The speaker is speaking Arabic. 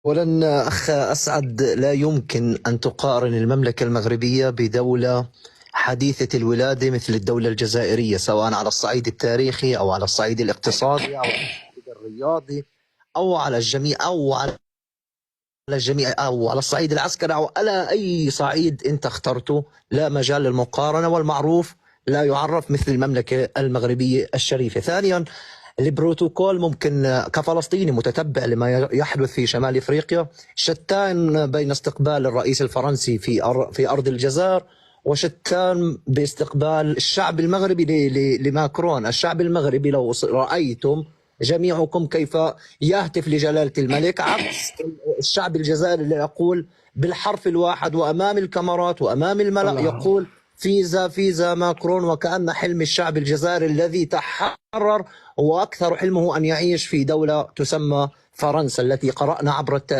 ولن أخ أسعد، لا يمكن أن تقارن المملكة المغربية بدولة حديثة الولادة مثل الدولة الجزائرية، سواء على الصعيد التاريخي أو على الصعيد الاقتصادي أو على الصعيد الرياضي أو على الجميع أو على الصعيد العسكري أو على أي صعيد أنت اخترته. لا مجال للمقارنة، والمعروف لا يعرف مثل المملكة المغربية الشريفة. ثانيا، البروتوكول ممكن كفلسطيني متتبع لما يحدث في شمال افريقيا، شتان بين استقبال الرئيس الفرنسي في ارض الجزائر وشتان باستقبال الشعب المغربي لماكرون. الشعب المغربي لو رايتم جميعكم كيف يهتف لجلاله الملك، عكس الشعب الجزائري اللي يقول بالحرف الواحد وامام الكاميرات وامام الملأ الله. يقول فيزا فيزا ماكرون. وكأن حلم الشعب الجزائري الذي تحرر هو أكثر حلمه أن يعيش في دولة تسمى فرنسا التي قرأنا عبر التاريخ